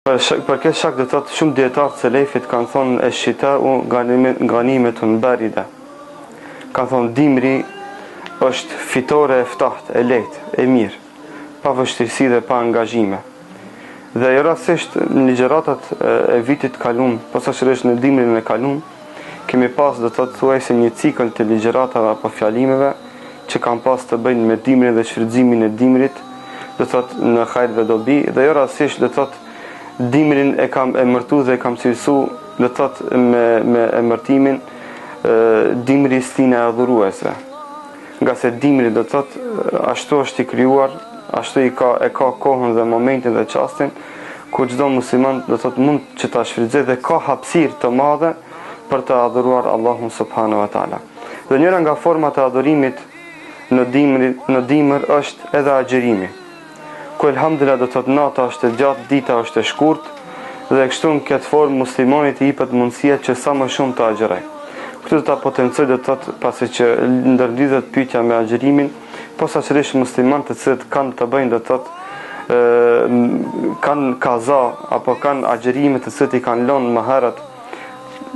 Për këtë shak do thotë shumë dietarë të selefit kanë thonë e shita u ganimetun barida. Kanë thonë dimri është fitore e ftahtë, e lehtë, e mirë, pa vështirësi dhe pa angazhime. Dhe rastësisht në ligjëratat e vitit kalum, posaçërisht në dimrin e kalum, kemi pas do thotë thuajse një cikël të ligjëratave apo fjalimeve që kanë pas të bëjnë me dimrin dhe shfrytëzimin e dimrit, do thotë në hajër dhe dobi, dhe rastësisht do thotë dimrin e kam emërtu dhe e kam cilësu, do thotë me emërtimin dimri stina e adhuruesve. Nga se dimri do thotë ashtu është i krijuar, ashtu e ka kohën dhe momentin dhe çastin ku çdo musliman do thotë mund që ta shfrytëzojë dhe ka hapësirë të madhe për të adhuruar Allahun subhanahu wa taala. Dhe njëra nga format e adhurimit në dimër është edhe agjerimi. Ku elhamdulillah do thotë nata është e gjatë, dita është e shkurtë dhe kështu në këtë formë muslimanit i jepet mundësia që sa më shumë të agjeroj. Këtë do ta potencoj do thotë pasi që ndërlidhet pyetja me agjerimin, posaçërisht muslimanët të cilët kanë të bëjnë do thotë kanë kaza apo kanë agjerime të cilët i kanë lënë më herët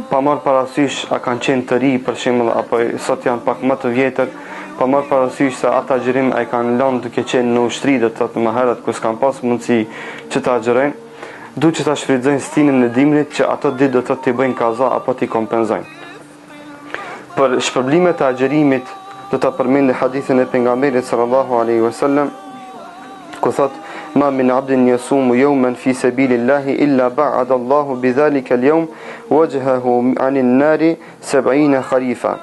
pa marrë parasysh a kanë qenë të ri për shembull apo sot janë pak më të vjetër, pa marrë parasysh se ata agjerim ai kanë lënë duke qenë në ushtri do thotë më herët kur s'kan pas mundësi që ta agjerojnë, duhet që ta shfrytëzojnë stinën e dimrit që ato ditë do thotë t'i bëjnë kaza apo t'i kompenzojnë. Për shpërblimet e agjerimit do ta përmendë hadithin e pejgamberit sallallahu alaihi wasallam ku thotë ma min abdin yasumu yawman fi sabilillahi illa ba'ada Allahu bidhalika al-yawm wajhahu 'anil nari 70 kharifa.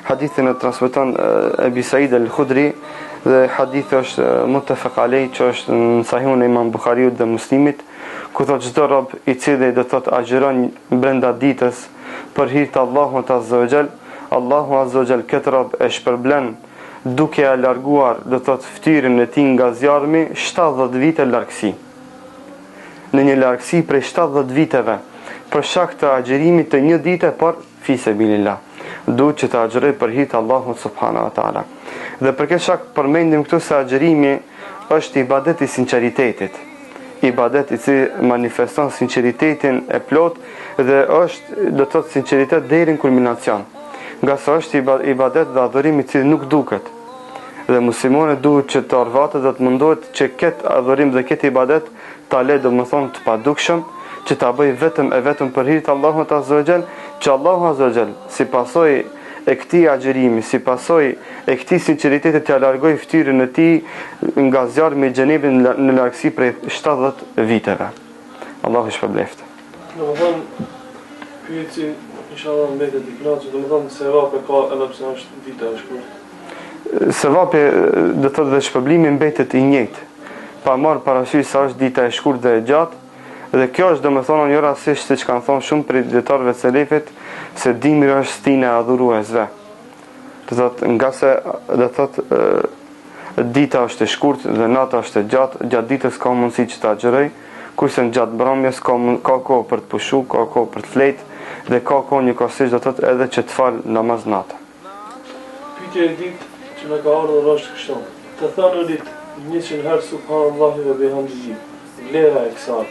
Hadithin e transmeton Ebi Said al-Khudri dhe hadithi është muttafaq alej që është në Sahihun e Imam Buhariut dhe Muslimit, ku thotë çdo rob i cili do thotë agjeron brenda ditës për hir të Allahut azza wa jall, Allahu azza wa jall këtë rob e shpërblen duke e larguar do thotë fytyrën e tij nga zjarmi 70 vite largësi. Në një largësi prej 70 viteve për shkak të agjerimit të një dite por fi sabilillah. Duhet që të agjeroj për hir të Allahut subhanahu wa taala. Dhe për këtë shkak përmendim këtu se agjerimi është ibadet i sinqeritetit. Ibadet i cili manifeston sinqeritetin e plot dhe është do thotë sinqeritet deri në kulminacion. Nga sa është ibadet dhe adhurim i cili nuk duket. Dhe muslimanët duhet që të arvatet dhe të mundohet që këtë adhurim dhe këtë ibadet ta lejë domethënë të padukshëm, që ta bëj vetëm për hir të Allahut azza wa jall, që Allahu azza wa jall si pasojë e këtij agjerimi, si pasojë e këtij sinqeriteti t'ia largoj fytyrën e tij nga zjarmi i xhenebit në largësi prej 70 viteve. Allahu shpërbleft. Domethënë pyetja inshallah mbetet i plot, domethënë se vape ka edhe pse është vite e shkurtë. Sevapi do thotë dhe shpërblimi mbetet i njëjtë. Pa marrë parasysh sa është dita e shkurtë dhe e gjatë. Dhe kjo është domethënë një rastësisht siç kanë thonë shumë prej dietarëve të selefit se dimri është stina e adhuruesve. Do thotë nga se do thotë dita është e shkurtë dhe nata është e gjatë ditës ka mundësi që ta agjeroj, kurse në gjatë mbrëmjes ka kohë për të pushu, ka kohë për të fletë dhe ka kohë njëkohësisht do thotë edhe që të fal namaz nata. Pyetja e ditë që na ka ardhur është kështu. Të thonë ditë 100 herë subhanallahu wa bihamdihi. Vlera e kësaj.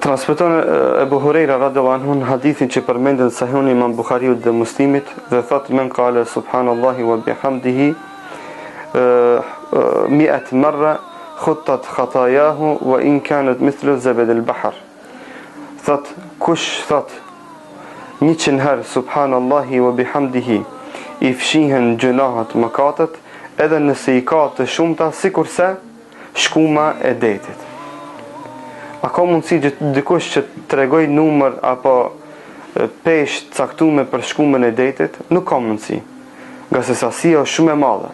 Transmeton Ebu Hurajra radhiyallahu anhu në hadithin që përmendet në Sahihun e Imam Buhariut dhe Muslimit dhe thotë men qala subhanallahi wa bihamdihi 100 marra khuttat khatayahu wa in kanat mithlu zabad al-bahr. Thotë kush thotë 100 herë subhanallahi wa bihamdihi i fshihen gjunahat mëkatet edhe nëse i ka të shumta sikurse shkuma e detit. A ka mundësi dikush që të tregoj numër apo peshë caktuar për shkumën e detit? Nuk ka mundësi. Nga se sasia është shumë e madhe.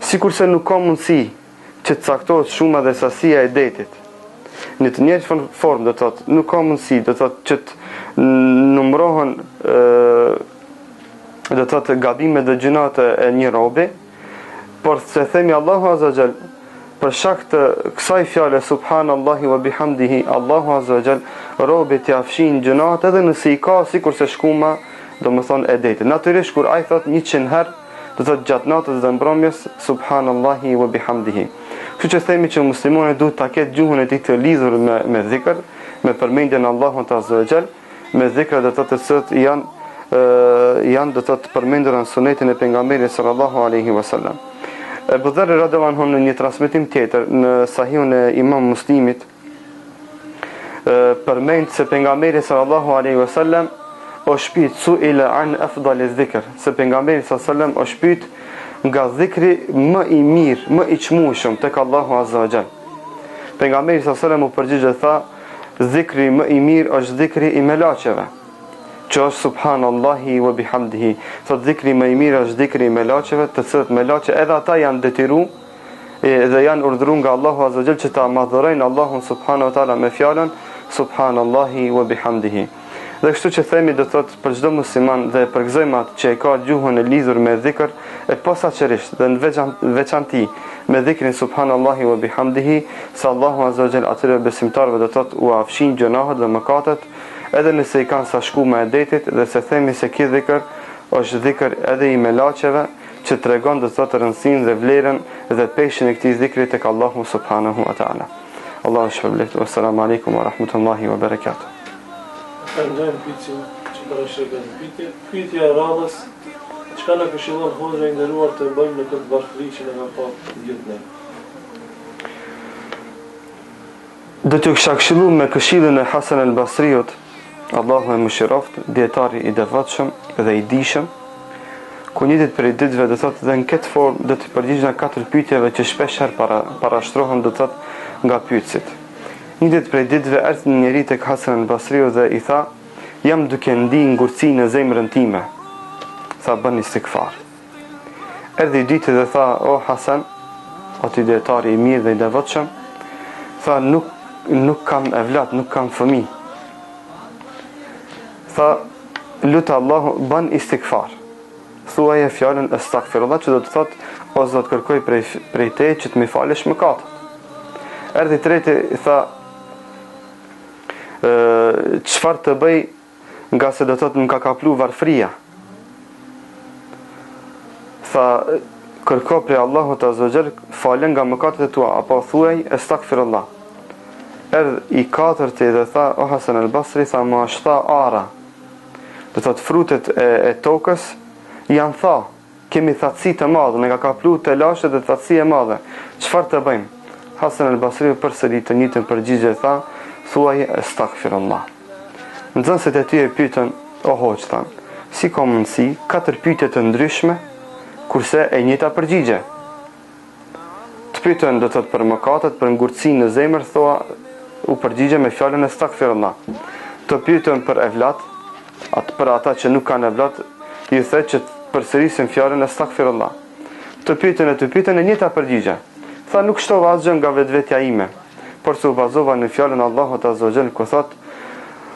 Sikurse nuk ka mundësi që të caktohet shuma dhe sasia e detit. Në të njëjtën formë do thotë, nuk ka mundësi do thotë që të numërohen do thotë gabimet dhe gjunat e një robi, por se themi Allahu azza wa jall për shkak të kësaj fjale subhanallahi wa bihamdihi Allahu azza wa jall robit ja fshin gjunat edhe nëse i ka sikurse shkuma domethënë e detit. Natyrisht kur ai thot 100 herë do thot gjatë natës dhe mbrëmjes subhanallahi wa bihamdihi. Kështu që themi që muslimoni duhet ta ketë gjuhën e tij të lidhur me dhikr, me përmendjen e Allahut Azza wa Jall, me dhikra të cilët janë do të përmendur në sunetin e pejgamberit sallallahu alaihi wasallam. Abu Dharr radhiyallahu anhu në një transmetim tjetër në Sahihun e Imam Muslimit përmend se pejgamberi sallallahu alaihi wasallam o shpyt suila an afdal dhikr, se pejgamberi sallallahu alaihi wasallam o shpyt nga dhikri më i mirë, më i çmueshëm tek Allahu Azza wa Jall. Pejgamberi sallallahu alaihi wasallam u përgjigj tha, dhikri më i mirë është dhikri i melaçeve, që është subhanallahi wa bihamdihi. Thot dhikri më i mirë është dhikri i melaçeve, të cilët melaçe edhe ata janë detyruar dhe janë urdhëruar nga Allahu Azza wa Jall që ta madhërojnë Allahun subhanahu wa taala me fjalën subhanallahi wa bihamdihi. Dhe kështu që themi do thot për çdo musliman dhe për gëzojmë atë që e ka gjuhën e lidhur me dhikr, e posaçërisht dhe në veçanti me dhikrin subhanallahi wa bihamdihi, se Allahu Azza wa Jall atyre besimtarëve do thot u afshin gjunahet dhe mëkatet, edhe nëse i kanë sa shku me edetit, dhe se themi se ky dhikr është dhikr edhe i melaçeve, që tregon do thot rëndësinë dhe vlerën dhe peshin e këtij dhikri tek Allahu subhanahu wa taala. Allahu shpëlbeft. Assalamu alaikum wa rahmatullahi wa barakatuh. Ndojmë pyetje që parashikojmë. Pyetja e radhës, çka na këshillon Hoxha i nderuar të bëjmë në këtë bashkëri që ne ka pasur gjithë ne? Do t'ju kisha këshilluar me këshillën e Hasan al-Basriut, Allahu e mëshiroft, dietari i devotshëm dhe i dijshëm, ku një ditë prej ditëve do thotë dhe në këtë formë do të përgjigjen 4 pyetjeve që shpesh herë parashtrohen do thotë nga pyetësit. Një ditë prej ditëve erdhi një njeri tek Hasan al-Basriu dhe i tha, jam duke ndi ngurtësinë në zemrën time. Tha, bën istighfar. Erdhi ditë dhe tha, o Hasan, o ti dietari i mirë dhe i devotshëm, tha, nuk kam evlat, nuk kam fëmijë. Tha, lutë Allahu, bën istighfar. Thuaje fjalën astaghfirullah, që do të thotë, o Zot, kërkoj prej teje që të më falësh mëkatet. Erdhi treti, tha, çfarë të bëj nga se do të thotë më ka kaplu varfria. Tha, kërko prej Allahut Azza wa Jall falën nga mëkatet e tua, apo thuaj astaghfirullah. Erdhi i katërti dhe tha, o Hasan al-Basri, tha, ma është tha ara. Do thotë frutet e tokës janë tha, kemi thatësi të madhe, ne ka kaplu të lashe dhe thatësi e madhe. Çfarë të bëjmë? Hasan al-Basri përsëri të njëjtën përgjigje tha, thuaj astaghfirullah. Nxënësit e tyre pyetën, o hoxh, than, si ka mundësi 4 pyetje të ndryshme kurse e njëjta përgjigje? Të pyetën do të thotë për mëkatet, për ngurtësinë në zemër, thua u përgjigje me fjalën astaghfirullah. Të pyetën për evlat, për ata që nuk kanë evlat, ju thotë që përsërisin fjalën astaghfirullah. Të pyetën e njëjta përgjigje. Tha, nuk shtova asgjë nga vetvetja ime, por se u bazova në fjalën Allahut Azza wa Jall ku thot,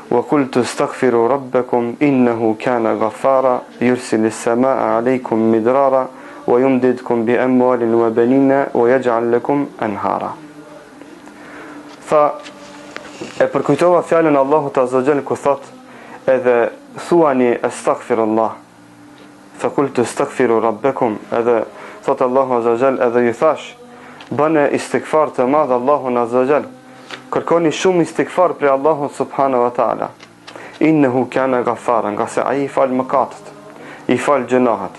wa qultu astaghfiru rabbakum innahu kana ghaffara yursilu as-samaa'a 'alaykum midrara wa yumdidkum bi amwalin wa banina wa yaj'al lakum anhara. Tha, e përkujtova fjalën Allahut Azza wa Jall ku thot, edhe thuani astaghfirullah. Fa qultu astaghfiru rabbakum, edhe thot Allahu Azza wa Jall, edhe ju thash, bëne istighfar të madh Allahun Azza wa Jall. Kërkoni shumë istighfar për Allahun subhanahu wa taala. Innehu kana ghaffara, nga se ai i fal mëkatet, i fal gjunahet.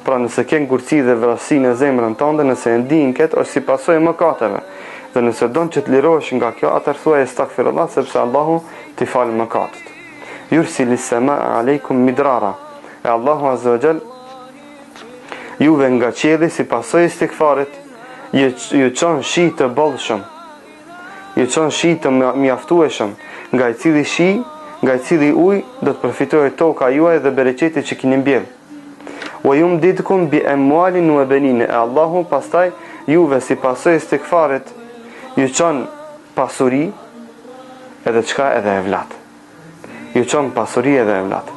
Pra nëse ke ngurtësi dhe vrasësi në zemrën tënde, nëse e ndin këtë është si pasojë mëkateve. Dhe nëse don që të lirohesh nga kjo, atëherë thuaj astaghfirullah, sepse Allahu t'i fal mëkatet. Yursil as-samaa'a 'alaykum midrara. E Allahu Azza wa Jall juve nga qielli si pasojë istighfarit ju çon shi të bollshëm, ju çon shi të mjaftueshëm, nga i cili shi, nga i cili ujë do të përfitojë toka juaj dhe bereqeti që keni mbjell. Wa yumdidkum bi amwalin wa banin. Allahu pastaj juve si pasojë istighfarit ju çon pasuri edhe çka edhe evlat. Ju çon pasuri edhe evlat.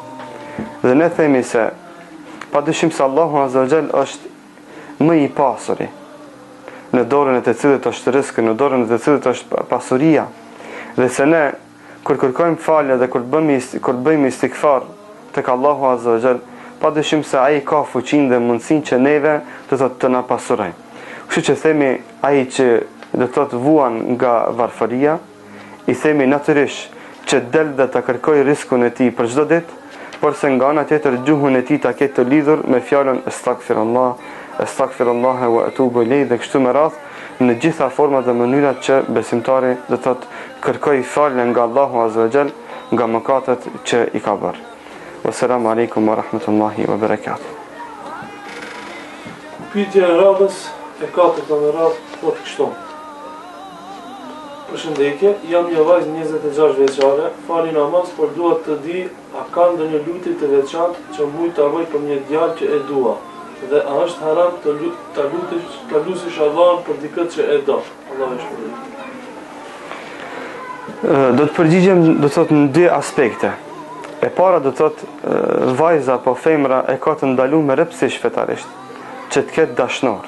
Dhe ne themi se padyshim se Allahu Azza wa Jall është më i pasuri. Në dorën e të cilët është rrezikë, në dorën e të cilët është pasuria. Dhe se ne kur kërkojmë falje dhe kur bëjmë istighfar tek Allahu Azza wa Jall, padyshim se ai ka fuqinë dhe mundësinë që neve të na pasurojë. Kështu që themi ai që do të thotë vuan nga varfëria, i themi natyrisht që del dhe ta kërkoj riskun e tij për çdo ditë, por se nga ana tjetër gjuhën e tij ta ketë të lidhur me fjalën astaghfirullah, astaghfirullah wa atubu ilayh, dhe kështu me radhë në gjitha format dhe mënyrat që besimtari do të thotë kërkoj falje nga Allahu Azza wa Jall nga mëkatet që i ka bërë. Wassalamu alaikum wa rahmatullahi wa barakatuh. Pyetja e radhës e katërt në radhë thotë kështu. Përshëndetje, jam një vajzë 26 vjeçare, fali namaz, por dua të di a ka ndonjë lutje të veçantë që mund ta bëj për një djalë që e dua, dhe a është haram të lutesh Allahun për dikët që e do. Allah e shpërblet. Do të përgjigjem do të thotë në dy aspekte. E para do të thotë vajza apo femra e ka të ndaluar me rreptësisht fetarisht që të ketë dashnor,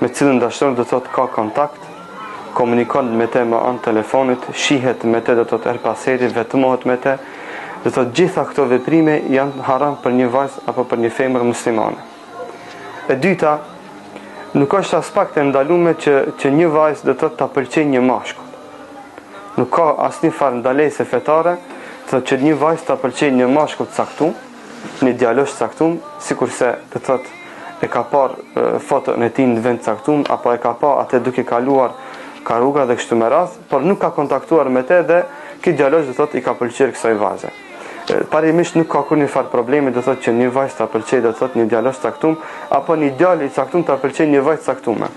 me cilën dashnor do të thotë ka kontakt, komunikon me te me anë telefonit, shihet me te, do të thotë her pas heri, vetëmohet me te, do të thotë gjitha këto veprime janë haram për një vajzë apo për një femër muslimane. E dyta, nuk është as pak të ndaluar që një vajzë do të thotë ta pëlqejë një mashkull. Nuk ka asnjë farë ndalesë fetare, thotë që një vajzë ta pëlqejë një mashkull të caktuar, një djalosh të caktuar, sikurse do të thotë e ka parë foton e tij në vend të caktuar, apo e ka parë atë duke kaluar ka rruga dhe kështu me radhë, por nuk ka kontaktuar me te dhe këtë djalosh do të thotë i ka pëlqyer kësaj vajze. Parimisht nuk ka kurrë farë problemi do të thotë që një vajzë ta pëlqejë do të thotë një djalosh të caktuar, apo një djalë i caktuar ta pëlqejë një vajzë të caktuar.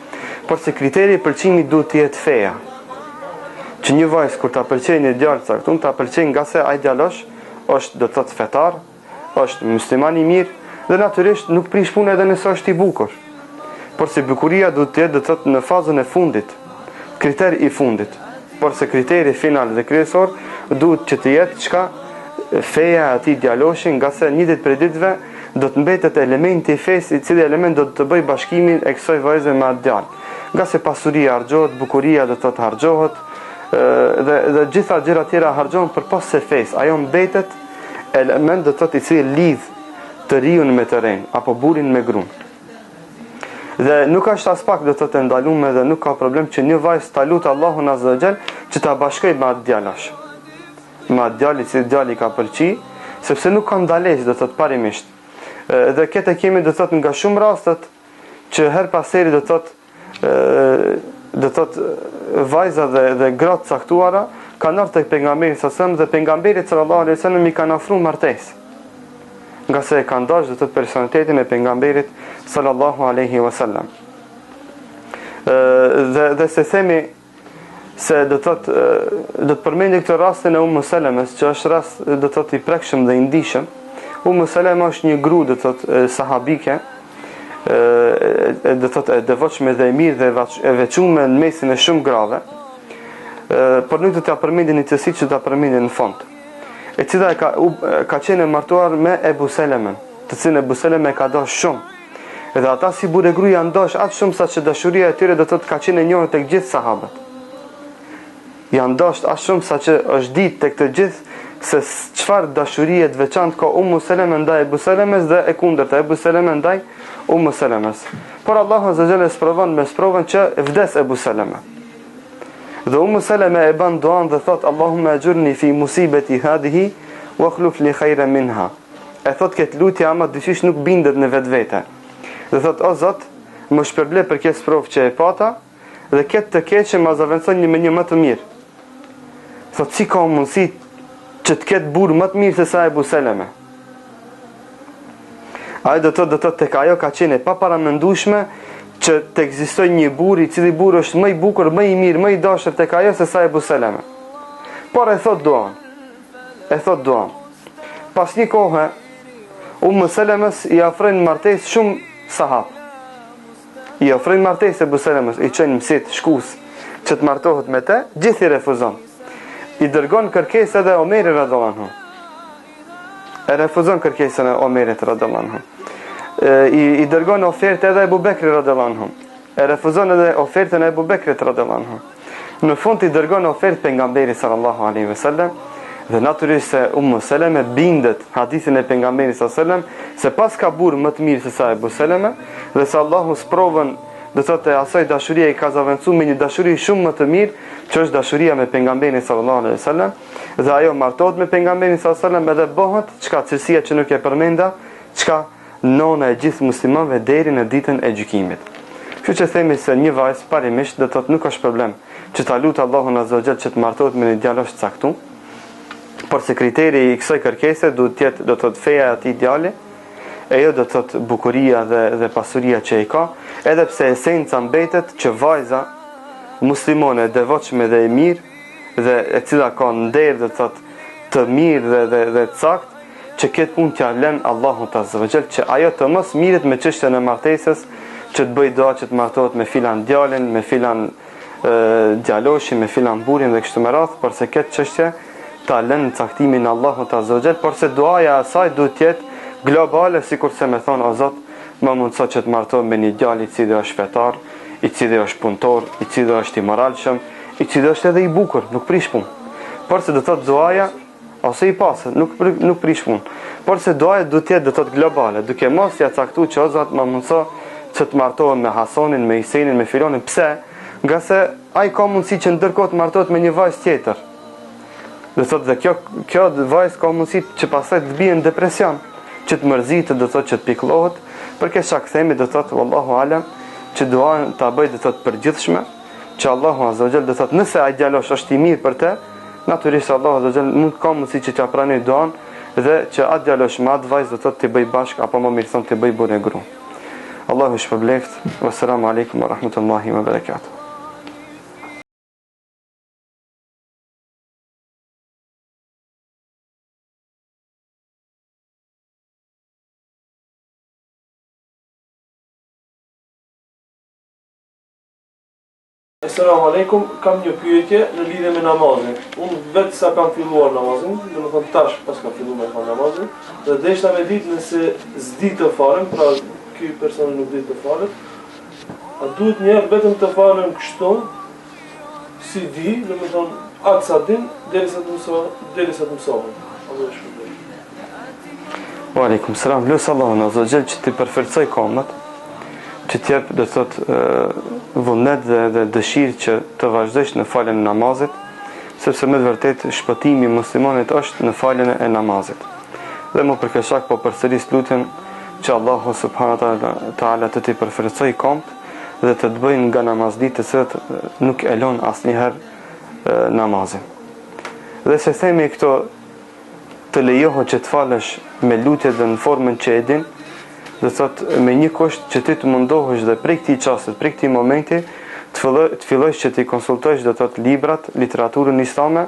Por se kriteri i pëlqimit duhet të jetë feja. Që një vajzë kur ta pëlqejë një djalë të caktuar, ta pëlqejë nga se ai djalosh është do të thotë fetar, është musliman i mirë dhe natyrisht nuk prish punë edhe nëse është i bukur. Por se bukuria duhet të jetë do të thotë në fazën e fundit, kriteri i fundit. Por se kriteri final dhe kryesor duhet që të jetë çka feja e atij djaloshi, nga se një ditë prej ditëve do të mbetet elementi i fesë, i cili element do të bëj bashkimin e kësaj vajze me atë djalë. Nga se pasuria harxhohet, bukuria do të thotë harxhohet, dhe gjitha gjëra tjera harxhohen përpas së fesë. Ajo mbetet element do të thotë i cili lidh të riun me të ren, apo burin me gruan. Dhe nuk është as pak do të thotë ndaluar dhe nuk ka problem që një vajzë ta lutë Allahun Azza wa Jall që ta bashkojë me atë djalosh. Me atë djalë që djali ka pëlqi, sepse nuk ka ndalesë do të thotë parimisht. Dhe këtë kemi do të thotë nga shumë rastet që her pas heri do të thotë vajza dhe gratë caktuara kanë ardhur tek pejgamberi sallallahu alajhi wasallam dhe pejgamberi sallallahu alajhi wasallam i kanë ofruar martesë. Nga se e kanë dashur të personalitetin e pejgamberit sallallahu alaihi wasallam. Dhe se themi se do të përmendim këtë rastin e Selemes, që është rast do të thotë i prekshëm dhe i ndihshëm. Seleme është një gru do të thotë sahabike, do të thotë e devotshme dhe e mirë dhe e veçuar në mesin e shumë grave. Por nuk do t'ja përmendim një tësi që t'ja përmendim në fund. E cila ka qenë martuar me Ebu Selemen, të cilën Ebu Seleme ka dashur shumë. Edhe ata si burrë gruaj janë dashur aq shumë sa që dashuria e tyre do të thotë ka qenë e njohur tek gjithë sahabët. Janë dashur aq shumë sa që është ditë tek të gjithë se çfarë dashurie të veçantë ka Seleme ndaj Ebu Selemes dhe e kundërta Ebu Seleme ndaj Selemes. Por Allahu Azza wa Jalla sprovon që vdes Ebu Seleme. Dhe Seleme e ban duan dhe thot Allahumma ajurni fi musibati hadhihi wa akhlif li khayran minha. E thot këtë lutje ama dyshis nuk bindet në vetvete. Dhe thot o Zot, më shpërble për këtë sprovë që e pata dhe këtë të keqe më zaventson me një më të mirë. Thot si ka mundësi që të ketë burr më të mirë se sa Ebu Seleme. Ai do të thotë tek ajo ka qenë pa paramendueshme që të ekzistojë një burr i cili burr është më i bukur, më i mirë, më i dashur tek ajo se sa Ebu Seleme. Por e thot duan. Pas një kohë, Selemes i ofrojnë martesë shumë sahab. I ofrojnë martesë Ebu Selemes, i çojnë mësit, shkus, që të martohet me te, gjithë i refuzon. I dërgon kërkesë edhe Omerit radhiyallahu anhu. E refuzon kërkesën e Omerit radhiyallahu anhu. I dërgon ofertë edhe Ebu Bekrit radhiyallahu anhu. E refuzon edhe ofertën e Ebu Bekrit radhiyallahu anhu. Në fund i dërgon ofertë pejgamberit sallallahu alaihi wasallam dhe natyrisht se Seleme bindet hadithin e pejgamberit sallallahu alaihi wasallam se pas ka burr më të mirë se sa Ebu Seleme dhe se Allahu sprovën do thotë asaj dashuria i ka zaventsu me një dashuri shumë më të mirë, që është dashuria me pejgamberin sallallahu alaihi wasallam, dhe ajo martohet me pejgamberin sallallahu alaihi wasallam edhe bëhet çka cilësia që nuk e përmenda, çka nona e gjithë muslimanëve deri në ditën e gjykimit. Kështu që themi se një vajzë parimisht do thotë nuk është problem që ta lutë Allahun azza wa jall që të martohet me një djalosh të caktuar, por se kriteri i kësaj kërkese duhet të jetë do thotë feja e atij djali, e jo do thotë bukuria dhe pasuria që i ka, edhe pse esenca mbetet që vajza muslimane e devotshme dhe e mirë dhe e cila ka nder do thotë të mirë dhe të saktë, që këtë punë t'ja lën Allahut azza wa jall, që ajo të mos mirret me çështjen e martesës, që të bëj doa që të martohet me filan djalin, me filan djaloshin, me filan burrin dhe kështu me radhë, por se këtë çështje ta lën caktimin e Allahut azza wa jall, por se duaja e saj duhet të jetë globale, sikurse më thon o Zot, më mundso që të martohem me një djalë i cili është fetar, i cili është punëtor, i cili është i moralshëm, i cili është edhe i bukur, nuk prish punë. Por se do thotë duaja ose i pasur, nuk prish punë. Por se duaja duhet të jetë do thotë globale, duke mos ia caktuar që o Zot më mundso që të martohem me Hasanin, me Hisenin, me filonin. Pse? Nga se ai ka mundësi që ndërkohë të martohet me një vajzë tjetër. Do thotë dhe kjo vajzë ka mundësi që pastaj të bie në depresion, që të mërzitet, do thotë që të pikëllohet, për këtë shkak themi do thotë wallahu alam që duan ta bëj do thotë përgjithshme, që Allahu azza wa jall do thotë nëse ai djalosh është i mirë për të, natyrisht Allahu azza wa jall mund ka mundësi që t'ia pranoj duan dhe që atë djalosh me atë vajzë do thotë të bëj bashkë apo më mirë thon të bëj burrë gru. Allahu shpërbleft. Wassalamu alaikum wa rahmatullahi wa barakatuh. Assalamu alaikum, kam një pyetje në lidhje me namazin. Unë vetë sa kam filluar namazin, do të thonë tash pas kam filluar me namazin, dhe deshta me ditë nëse s'di të falem, pra ky person nuk di të falet, a duhet njerë vetëm të falem kështu, si di, do të thonë atë sa din, derisa të mësohen. Allah shpërblet. Wa alaikum salam. Lusë Allahun azza wa jall që të përforcoj komat, që t'jep do thotë vullnet dhe dëshirë që të vazhdosh në faljen e namazit, sepse me të vërtetë shpëtimi i muslimanit është në faljen e namazit. Dhe më për këtë shkak po përsëris lutjen që Allahu subhanahu wa taala të t'i përforcoj komt dhe të të bëjnë nga namazditë të cilat nuk e lën asnjëherë namazin. Dhe se themi këto të lejohet që të falësh me lutje dhe në formën që e din, dhe thotë me një kusht që ti të mundohesh dhe prej këtij çasti, prej këtij momenti të fillosh që ti konsultosh do thotë librat, literaturën islame,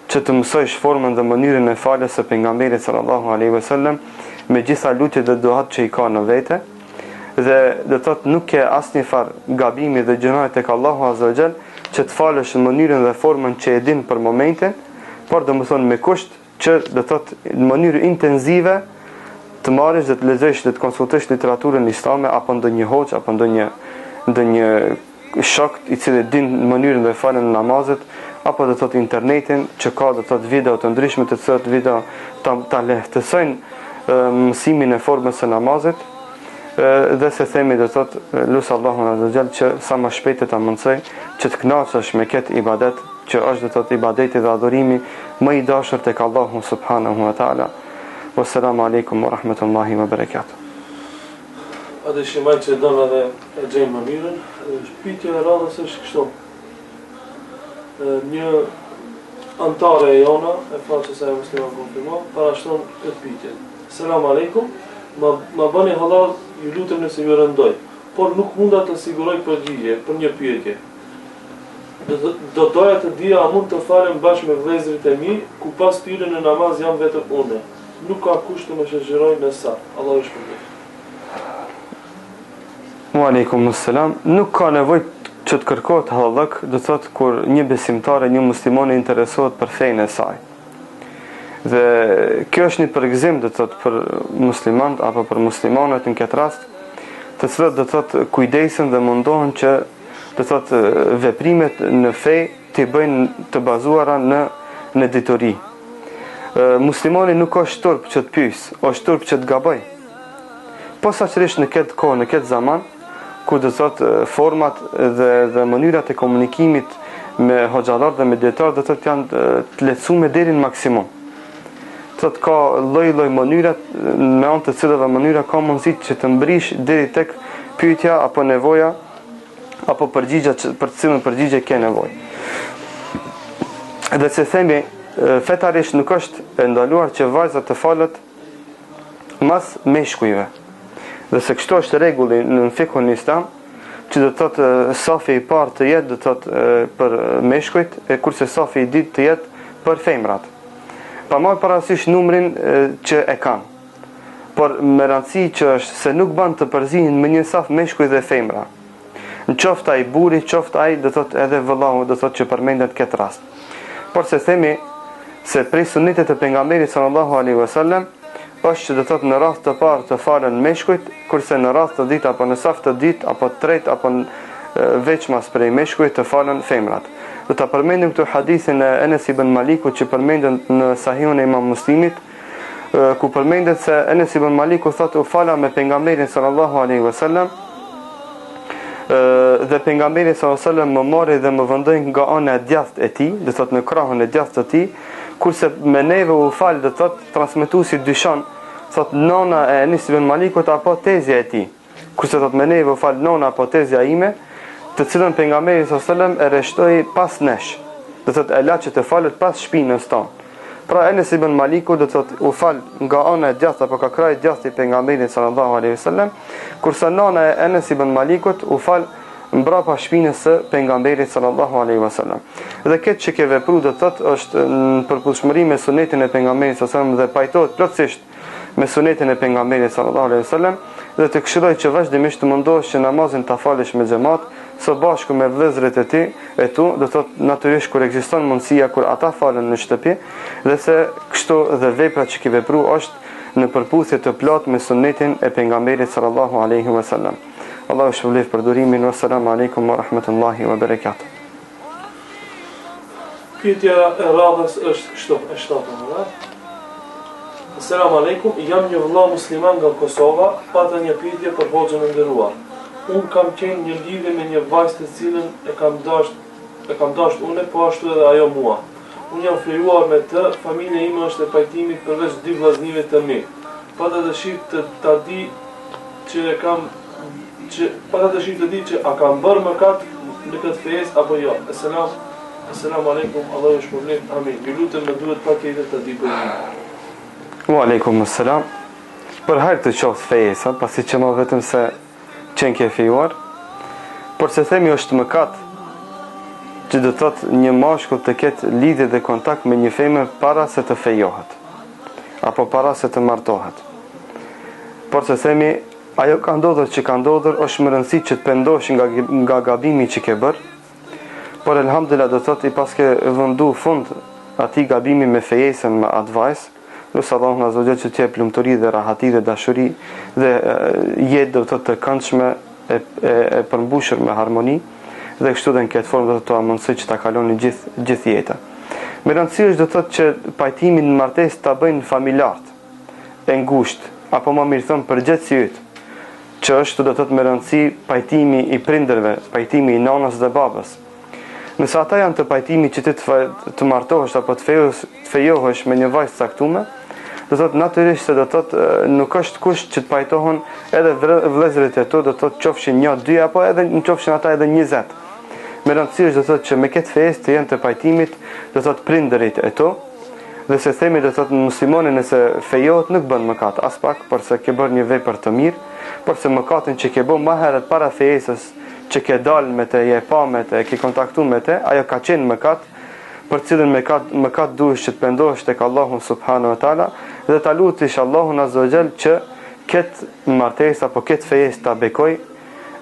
që të mësosh formën dhe mënyrën e faljes së pejgamberit sallallahu alaihi wasallam me gjitha lutjet dhe duat që i ka në vete, dhe do thotë nuk ke asnjë farë gabimi dhe gjërat tek Allahu azza wa jall që të falësh në mënyrën dhe formën që e din për momentin, por domethënë me kusht që do thotë në mënyrë intensive të marrësh dhe të lexosh dhe të konsultosh literaturën islame apo ndonjë hoxh apo ndonjë shok i cili din mënyrën dhe faljen e namazit, apo do thotë internetin që ka do thotë video të ndryshme të cilat video ta lehtësojnë mësimin e formës së namazit, dhe se themi do thotë lut Allahun azza wa jall që sa më shpejt ta mundsoj që të kënaqesh me këtë ibadet që është do thotë ibadeti dhe adhurimi më i dashur tek Allahu subhanahu wa taala. Wassalamu alaikum wa rahmatullahi wa barakatuh. A dhe shimaj që dëmë edhe e gjejmë më mirën, shpitje e radhës është kështu. Një antare e jona, e falë që sa e muslima konfirma, parashton këtë pitje. Selam aleikum, ma bëni halal, ju lutëm nëse ju rëndoj, por nuk munda të siguroj përgjigje për një pyetje. Do doja të dija a mund të falem bashkë me vëllezërit e mi, ku pas tyre në namaz jam vetëm unë. Nuk ka kusht të më shëgjëroj në sa. Allah është përgjith. Wa alaikum assalam. Nuk ka nevojë që të kërkohet hallak, do thotë kur një besimtar e një musliman interesohet për fenë e saj. Dhe kjo është një përgëzim do thotë për muslimanët apo për muslimanët në këtë rast, të cilët do thotë kujdesen dhe mundohen që do thotë veprimet në fe të bëjnë të bazuara në ditori. Muslimani nuk është turp që të pyes, është turp që të gaboj. Posaçërisht në këtë kohë, në këtë zaman, ku do të thotë format dhe mënyrat e komunikimit me hoxhallar dhe me dietar do të thotë janë të lehtësuar deri në maksimum. Thotë ka lloj mënyrat me anë të cilave mënyra ka mundësi që të mbrish deri tek pyetja apo nevoja apo përgjigja për të cilën përgjigje ke nevojë. Dhe se themi fetarisht nuk është e ndaluar që vajza të falet mas meshkujve. Dhe se kështu është rregulli në fikun islam, që do të thotë safi i parë të jetë do të thotë për meshkujt, kurse safi i dytë të jetë për femrat. Pa marrë parasysh numrin që e kanë. Por me rëndësi që është se nuk bën të përzihen me një saf meshkuj dhe femra. Në qoftë ai buri, qoftë ai do të thotë edhe vëllahu do të thotë që përmendet këtë rast. Por se themi se prej sunetit të pejgamberit sallallahu alaihi wasallam është që do të thotë në rast të parë të falen meshkujt, kurse në rast të dytë apo në saf të dytë apo të tretë apo veçmas prej meshkujt të falen femrat. Do ta përmendim këtu hadithin e Enes ibn Malikut që përmendet në Sahihun e Imam Muslimit, ku përmendet se Enes ibn Maliku thotë u fala me pejgamberin sallallahu alaihi wasallam dhe pejgamberi sallallahu alaihi wasallam më mori dhe më vendoi nga ana e djathtë e tij, do thotë në krahun e djathtë të tij, kurse me neve u fal do thotë transmetuesi dyshon, thotë nona e Enes ibn Malikut apo tezja e tij. Kurse thotë me neve u fal nona apo tezja ime, të cilën pejgamberi sallallahu alaihi wasallam e rreshtoi pas nesh. Do thotë e la që të falet pas shpinës tonë. Pra Enes ibn Maliku do thotë u fal nga ana e djathtë apo ka krah e djathtë i pejgamberit sallallahu alaihi wasallam, kurse nona e Enes ibn Malikut u fal mbrapa shpinës së pejgamberit sallallahu alaihi wasallam. Dhe këtë që ke vepruar do thotë është në përputhshmëri me sunetin e pejgamberit sallallahu alaihi wasallam dhe pajtohet plotësisht me sunetin e pejgamberit sallallahu alaihi wasallam, dhe të këshilloj që vazhdimisht të mundohesh që namazin ta falësh me xhamat së bashku me vëllezërit e ti e tu, do thotë natyrisht kur ekziston mundësia kur ata falen në shtëpi, dhe se kështu dhe vepra që ke vepruar është në përputhje të plot me sunetin e pejgamberit sallallahu alaihi wasallam. Allahu shpëlef për durimin. Wassalamu alaikum wa rahmatullahi wa barakatuh. Pyetja e radhës është kështu, e shtatën. Assalamu alaikum, jam një vëlla musliman nga Kosova, pata një pyetje për hoxhën e nderuar. Unë kam qenë një lidhje me një vajzë të cilën e kam dashur unë, po ashtu edhe ajo mua. Unë jam fejuar me të, familja ime është e pajtimit përveç 2 vllaznive të mi. Pata dëshirë të di që a kam bërë mëkat në këtë fesë apo jo. Assalamu alaikum, Allahu ju shpërblet. Amin. Ju lutem më duhet paketër të di për një. Wa alaikum assalam. Për hajër të qoftë fejesa, pasi që më vetëm se qenë ke fejuar, por se themi është mëkat që do thotë një mashkull të ketë lidhje dhe kontakt me një femër para se të fejohet apo para se të martohet. Por se themi ajo ka ndodhur që ka ndodhur, është më rëndësi që të pendosh nga gabimi që ke bërë, por elhamdulillah do thotë i paske vëndu fund atij gabimi me fejesën me atë vajzë, nusë Allahu azza wa jalla që t'jep lumturi dhe rahati dhe dashuri dhe jetë do të këndshme e përmbushur me harmoni, dhe kështu dhe në këtë formë do të amundësoj që ta kaloni gjithë jeta. Me rëndësi është do të thotë që pajtimin në martesë ta bëjnë familjarët, e ngushtë, apo më mirë thënë përgjithësi yt, që është do të thotë me rëndësi pajtimi i prindërve, pajtimi i nanës dhe babës. Nëse ata janë të pajtimi që ti të martohesh apo të fejohesh me një vajzë caktuar, do thotë natyrisht se do thotë nuk është kusht që të pajtohen edhe vëllezërit e tu, do thotë qofshin 1, 2 apo edhe në qofshin ata edhe 20. Me rëndësi është do thotë që me këtë fesë të jenë të pajtimit, do thotë prindërit e tu, dhe se themi do thotë muslimoni nëse fejohet nuk bën mëkat as pak, por se ke bërë një vepër të mirë, por se mëkatin që ke bërë më herët para fejesës, që ke dalë me te, je pa me te, ke kontaktu me te, ajo ka qenë mëkat, për cilën mëkat duhesh që të pendohesh tek Allahu subhanahu wa taala dhe ta lutish Allahun azza wa jall që këtë martesë apo këtë fejesë ta bekoj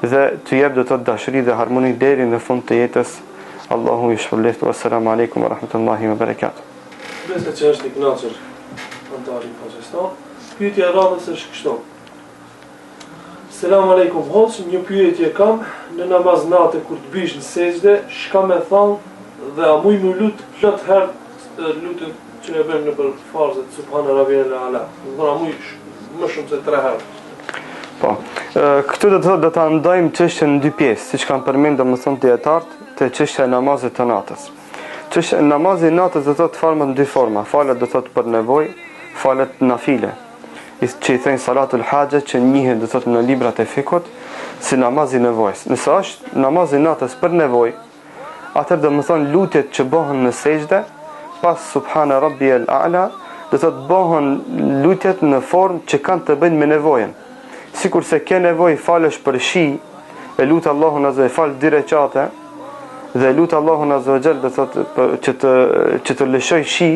dhe të jep do të dashuri dhe harmoni deri në fund të jetës. Allahu ju shpëlbeft. Wassalamu alaikum wa rahmatullahi wa barakatuh. Besoj që është i kënaqur antari Pakistan. Pyetja e radhës është kështu. Selam aleikum, hoq, një pyetje kam, në namaz natë kur të bish në sejdë, shka me thonë dhe a muj më lut plot herë lutën që ne bëjmë në për farzët subhana rabbiyal ala. Do a muj më shumë se 3 herë. Po. Këtu do ta ndajmë çështjen në dy pjesë, siç kanë përmendur domethënë dietarët, te çështja e namazit të natës. Çështja e namazit të natës do të thotë falet në dy forma. Falet do të thotë për nevojë, falet nafile. Që i thënë salatul haja, që njihet do të thotë në librat e fikut si namazi nevojës. Nëse është namazi natës për nevojë, atëherë domethënë lutjet që bëhen në sejdë pas subhana rabbiyal a'la, do të thotë bëhen lutjet në formë që kanë të bëjnë me nevojën. Sikur se ke nevojë falësh për shi, e lut Allahun azza wa jall dy rekate, dhe lut Allahun azza wa jall do thotë që të lëshoj shi,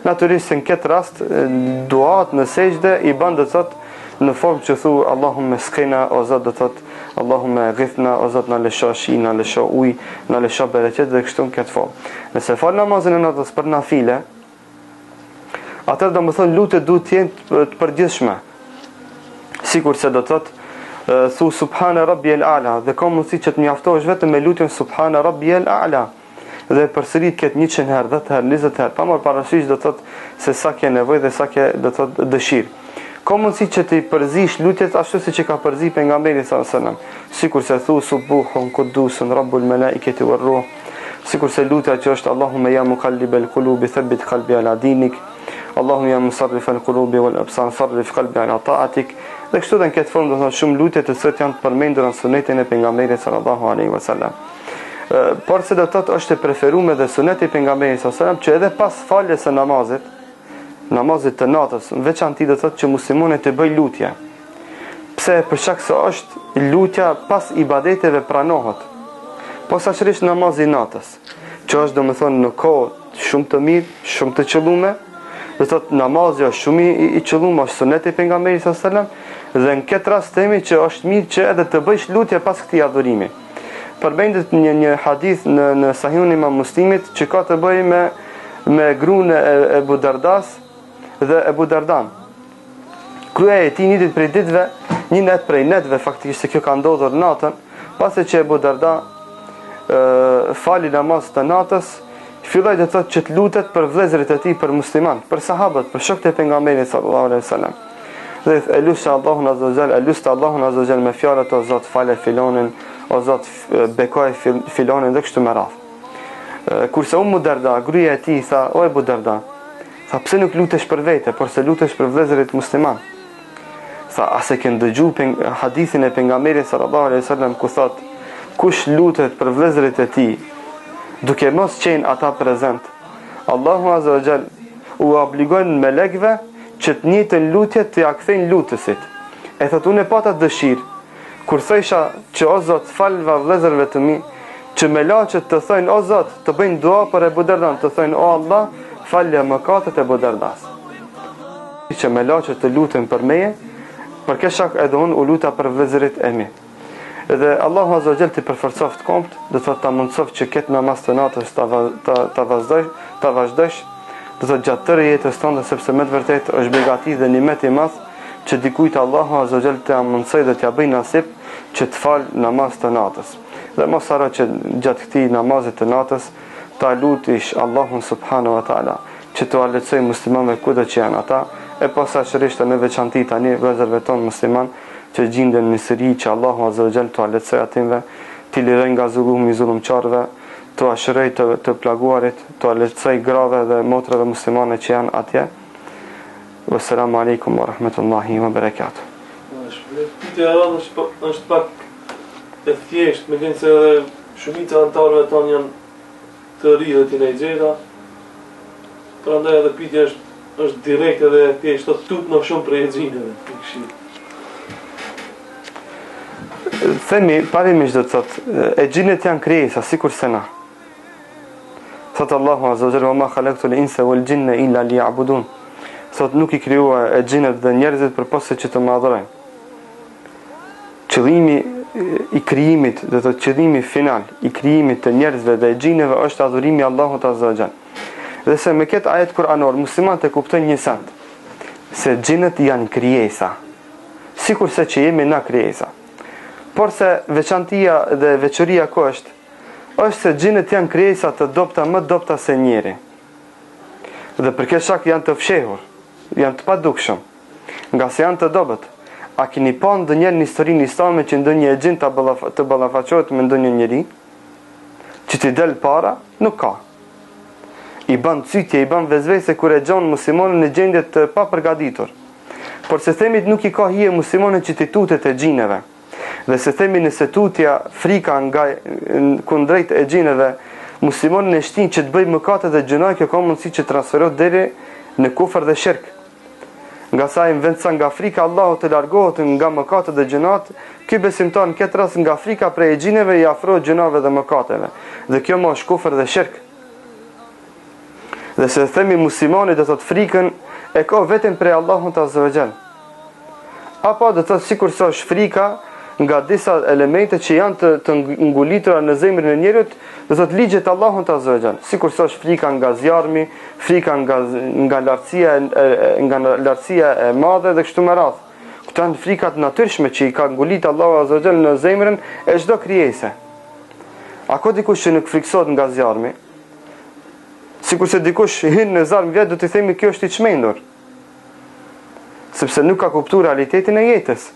natyrisht në këtë rast duat në sejdë i bën do thotë në formë që thu Allahumma skina, o Zot do thotë Allahumma ghithna, o Zot na lësho shi, na lësho ujë, na lësho bereqet dhe kështu në këtë formë. Nëse fal namazin e natës për nafile, atëherë domethënë lutjet duhet të jenë të përgjithshme. Sikur se do të thotë thu subhana rabbiyal a'la, dhe ka mundësi që të mjaftohesh vetëm me lutjen subhana rabbiyal a'la dhe përsërit këtë 100 herë, 10 herë, 20 herë, pa marrë parasysh do të thotë se sa ke nevojë dhe sa ke do të thotë dëshirë. Ka mundësi që të përzish lutjet ashtu siç e ka përzi pejgamberi sallallahu alajhi wasallam, sikur se thu subuhun qudusun rabbul malaikati war ruh, sikur se lutja që është Allahumma ya muqallibal qulubi thabbit qalbi ala dinik, Allahumma ya musarrifal qulubi wal absar sarrif qalbi ala ta'atik. Dhe kështu në këtë formë do të thonë shumë lutje të cilat janë të përmendur në sunetin e pejgamberit sallallahu alaihi wasallam. Por se do të thotë është e preferuar dhe suneti i pejgamberit sallallahu alaihi wasallam që edhe pas faljes së namazit të natës, në veçantë do të thotë që muslimanët të bëjnë lutje. Pse? Për shkak se është lutja pas ibadeteve pranohet. Posaçërisht namazi i natës, që është domethënë në kohë shumë të mirë, shumë të qelluar, do të thotë namazi është shumë i qelluar, është suneti i pejgamberit sallallahu alaihi wasallam. Dhe në këtë rast themi që është mirë që edhe të bëjsh lutje pas këtij adhurimi. Përmendet një hadith në Sahihun e Imam Muslimit që ka të bëjë me gruën e Abu Dardas dhe Abu Dardan. Gruaja e tij një ditë prej ditëve, një natë prej natëve faktikisht se kjo ka ndodhur natën, pasi që Abu Darda fali namaz të natës, filloi të thotë që të lutet për vëllezërit e tij, për musliman, për sahabët, për shokët e pejgamberit sallallahu alaihi wasallam. Dhe elusha Allahun azza wa jall, elusta Allahun azza wa jall me fjalët o Zot falë filonin, o Zot bekoj filonin dhe kështu me radhë. Kurse Ummu Darda, gruaja e tij, tha: "O Abu Darda, tha pse nuk lutesh për vete, por se lutesh për vëllezërit musliman?" Tha: "A se ke dëgjuar hadithin e pejgamberit sallallahu alaihi wasallam ku thotë: kush lutet për vëllezërit e tij, duke mos qenë ata prezent, Allahu azza wa jall u obligon melekëve që të njëjtën lutje të ja kthejnë lutësit." E thotë: "Unë pata dëshirë kur thësha që o Zot falva vëllezërve të mi, që melaçet të thojnë o Zot, të bëjnë dua për Abu Dardan, të thojnë o Allah, falja mëkatet e Abu Dardas." Që melaçet të luten për meje, për këtë shkak edhe unë u luta për vëllezërit e mi. Dhe Allahu azza wa jall të përforcoft komt, do të ta mundsoft që këtë namaz të natës ta vazhdosh, do të gjatë tërë jetës tonë, sepse me të vërtetë është begati dhe nimet i madh që dikujt Allahu azza wa jall të mundsoj dhe t'ia bëj nasip që të fal namaz të natës. Dhe mos harro që gjatë këtij namazit të natës ta lutish Allahun subhanahu wa taala që të lehtësoj muslimanëve kudo që janë ata, e posaçërisht në veçantë tani vëllezërve tonë musliman që gjenden në sëri, që Allahu azza wa jall të lehtësoj atyve, t'i liroj nga zullumi i zullumçarëve, të ashëroj të plaguarit, të lehtësoj grave dhe motrave muslimane që janë atje. Wassalamu alaikum wa rahmatullahi wa barakatuh. Pyetja është pak e thjeshtë, me qenë se edhe shumica e anëtarëve tonë janë të ri dhe tinejxhera. Prandaj edhe pyetja është direkt edhe e thjeshtë, të tut në shumë prej xhineve. Themi, parimisht do të thotë, e xhinet janë krijesa sikur se na. Thotë Allahu azza wa jalla: "Wa ma khalaqtul insa wal jinna illa liya'budun." Thotë nuk i krijua e xhinet dhe njerëzit përposë që të më adhurojnë. Qëllimi i krijimit, do të thotë qëllimi final i krijimit të njerëzve dhe e xhineve është adhurimi Allahut azza wa jalla. Dhe se me këtë ajet kuranor muslimanët e kuptojnë një send, se xhinet janë krijesa, sikur se që jemi na krijesa. Por se veçantia dhe veçoria ku është se xhinet janë krijesa të dobta, më dobta se njeri. Dhe për këtë shkak janë të fshehur, janë të padukshëm, nga se janë të dobët. A keni pa ndonjëherë në historinë islame që ndonjë e gjin të ballafaqohet me ndonjë njeri? Që t'i del para? Nuk ka. I bën cytje, i bën vezvese kur e gjon muslimanin në gjendje të papërgatitur. Por se themi nuk i ka hije muslimanin që t'i tutet e gjineve. Dhe se themi nëse tutja frika nga kundrejt e gjineve, muslimanin e shtin që të bëj mëkate dhe gjëna, kjo ka mundësi që transferohet deri në kufër dhe shirk. Nga sa në vend sa nga frika Allahu të largohet nga mëkatet dhe gjënat, ky besimtar në këtë rast nga frika prej gjineve i afrohet gjënave dhe mëkateve. Dhe kjo më është kufër dhe shirk. Dhe se themi muslimani do të thotë frikën e ka vetëm prej Allahut azza wa jall. Apo do të thotë sikur sa është frika nga disa elemente që janë të ngulitura në zemrën e njerit, do të thotë ligjet Allahut azza wa jall. Sikur sa është frika nga zjarmi, frika nga lartësia e madhe dhe kështu me radhë. Këto janë frikat natyrshme që i ka ngulit Allahu azza wa jall në zemrën e çdo krijese. A ka dikush që nuk friksohet nga zjarmi? Sikur se dikush hyn në zjarm vjet, do t'i themi kjo është i çmendur. Sepse nuk ka kuptuar realitetin e jetës.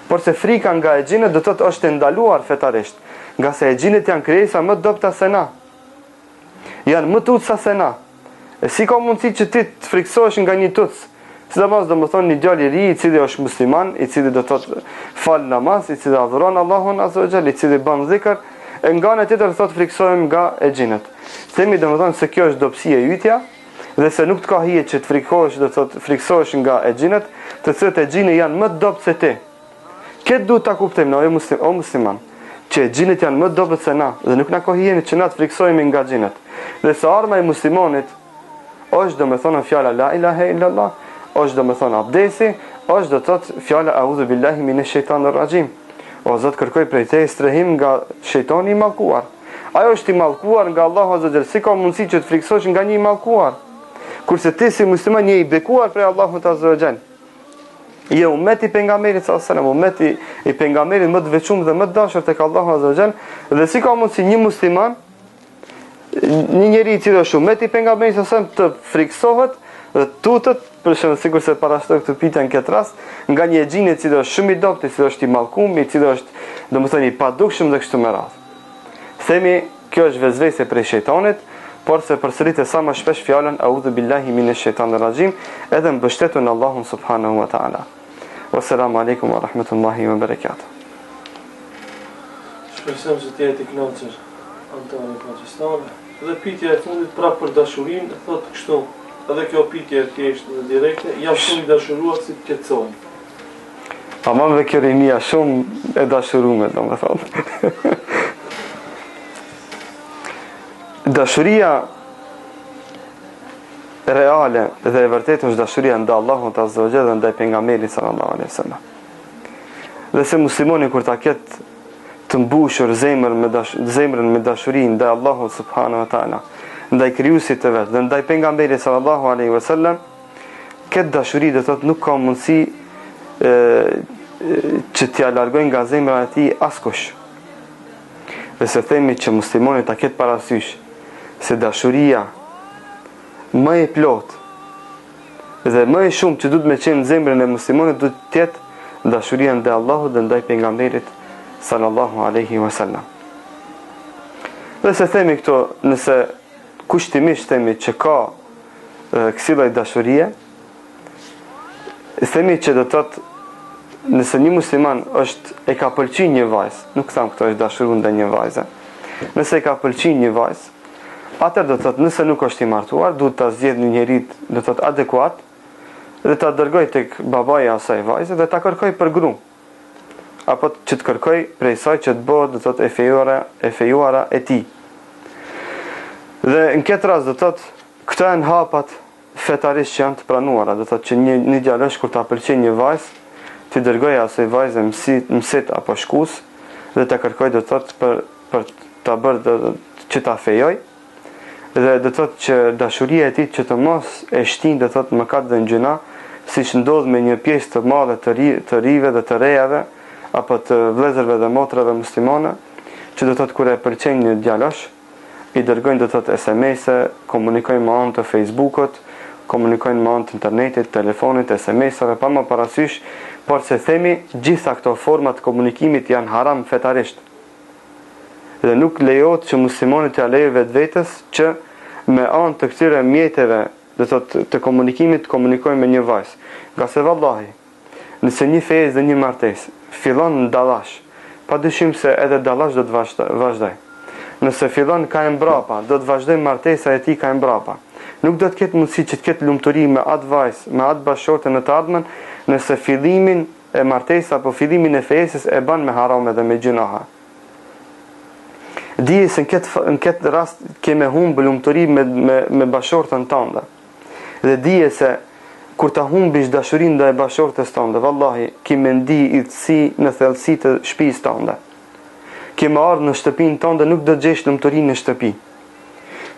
Por se frika nga e gjinët do të thotë është ndaluar fetarisht, nga se e gjinët janë krijesa më dobta se na. Janë më tutsa se na. E si ka mundësi që ti të friksohesh nga një tuts? Sidomos do të thonë një djalë i ri i cili është musliman, i cili do të thotë fal namaz, i cili adhuron Allahun azza wa jall, i cili bën zikr, e nga ana tjetër thotë friksohem nga e gjinët. Themi domethënë se kjo është dobësia e ytja, dhe se nuk të ka hije që të frikohesh, do të thotë friksohesh nga e gjinët, të cilët e gjinë janë më të dobët se ti. Këtë duhet ta kuptojmë ne o musliman, që gjinët janë më të dobët se na dhe nuk na ka hije që na të friksohemi nga gjinët. Dhe se arma e muslimanit është domethënë fjala la ilaha illallah, është domethënë abdesi, është do të thotë fjala a'udhu billahi minash shaitanir rajim. O Zot, kërkoj prej teje strehim nga shejtani i mallkuar. Ajo është i mallkuar nga Allahu azza wa jall, si ka mundësi që të friksohesh nga një i mallkuar? Kurse ti si musliman je i bekuar prej Allahut azza wa jall. Je ummeti i pejgamberit sallallahu alaihi wasallam, ummeti i pejgamberit më të veçuar dhe më të dashur tek Allahu azza wa jall, dhe si ka mundësi një musliman, një njeri i cili është ummeti i pejgamberit sallallahu alaihi wasallam të friksohet dhe tutet, për shembull sikur se parashtoj këtë pyetje në këtë rast, nga një xhin i cili është shumë i dobët, i cili është i mallkum, i cili është domethënë i padukshëm dhe kështu me radhë. Themi kjo është vezvese prej shejtanit, por se përsëritet sa më shpesh fjalën a'udhu billahi minash shaitanir rajim, edhe mbështetun Allahun subhanahu wa taala. Wassalamu alaikum wa rahmatullahi wa barakatuh. Shpresoj se ti e kënaqur Antoni Pakistani. Dhe pyetja e fundit prapë për dashurinë, thotë kështu. Edhe kjo pyetje e thjeshtë dhe direkte, jam shumë i dashuruar si të qetësojnë. Tamam, dhe kjo rinia shumë e dashuruar, domethënë. Dashuria reale dhe e vërtetë është dashuria ndaj Allahut azza wa jall dhe ndaj pejgamberit sallallahu alaihi wasallam. Dhe se muslimani kur ta ketë të mbushur zemrën me dashuri ndaj Allahut subhanahu wa taala, ndaj krijuesit të vet dhe ndaj pejgamberit sallallahu alaihi wasallam, këtë dashuri do thotë nuk ka mundësi që t'ia largojnë nga zemra e tij askush. Dhe se themi që muslimani ta ketë parasysh se dashuria më e plot dhe më e shumë që duhet me qenë në zemrën e muslimanit duhet të jetë dashuria ndaj Allahut dhe ndaj pejgamberit sallallahu alaihi wasallam. Dhe se themi këto, nëse kushtimisht themi që ka kësi lloj dashurie, themi që do të thotë nëse një musliman e ka pëlqyer një vajzë, nuk them këto është dashuri ndaj një vajze. Nëse e ka pëlqyer një vajzë, atëherë do të thotë nëse nuk është i martuar, duhet ta zgjedhë një njerëz do të thotë adekuat dhe ta dërgoj tek babai i asaj vajze dhe ta kërkoj për gru. Apo që të kërkoj prej saj që të bëhet do të thotë e fejuara e tij. Dhe në këtë rast do të thotë këto janë hapat fetarisht që janë të pranuara, do të thotë që një djalosh kur ta pëlqen një vajzë, ti dërgoj asaj vajze mësit apo shkues dhe ta kërkoj do të thotë për ta bërë që ta fejoj. Dhe do të thotë që dashuria e tij që të mos e shtin do të thotë mëkat dhe gjëna, siç ndodh me një pjesë të madhe të rive dhe të rejave apo të vëllezërve dhe motrave muslimane, që do të thotë kur e pëlqejnë një djalosh, i dërgojnë do të thotë SMS-e, komunikojnë me anë të Facebook-ut, komunikojnë me anë të internetit, telefonit, SMS-ave, pa më parasysh por se themi gjitha këto forma të komunikimit janë haram fetarisht. Dhe nuk lejohet që muslimanit t'ia lejë vetvetes që me anë të këtyre mjeteve të komunikimit të komunikojnë me një vajzë. Nga se vallahi, nëse një fejës dhe një martesë fillon në dallash, padyshim se edhe dallash do të vazhdoj. Nëse fillon ka e mbrapa, do të vazhdoj martesa e tij ka e mbrapa. Nuk do të ketë mundësi që të ketë lumturi me atë vajzë, me atë bashkëshorte në të ardhmen, nëse fillimin e martesës apo fillimin e fejësës e bën me haram edhe me gjunaha. Dije se në këtë rast keme humbë lumturi me bashkëshortën tënde. Dhe dije se kur ta humbish dashurinë ndaj bashkëshortes tënde, vallahi kime ndi idhësi në thellësi të shtëpisë tënde. Kime ardhur në shtëpinë tënde nuk do të gjesh lumturinë në shtëpi.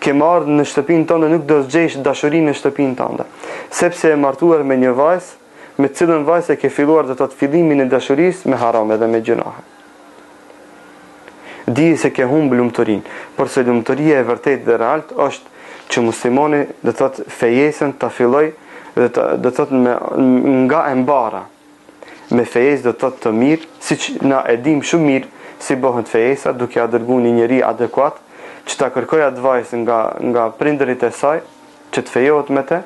Kime ardhur në shtëpinë tënde nuk do të gjesh dashurinë në shtëpinë tënde, sepse e martuar me një vajzë, me të cilën vajzë e ke filluar të fillimin e dashurisë me haram edhe me gjunahe. Dije se ke humbë lumturinë, por se lumturia e vërtet dhe realt është që muslimani do të fejesën ta filloj dhe do të nga e mbara. Me fejesë do të mirë, siç na e dim shumë mirë si bëhet fejesa, duke ja dërguar një njeri adekuat që ta kërkoj atë vajzë nga prindërit e saj, që të fejohet me te,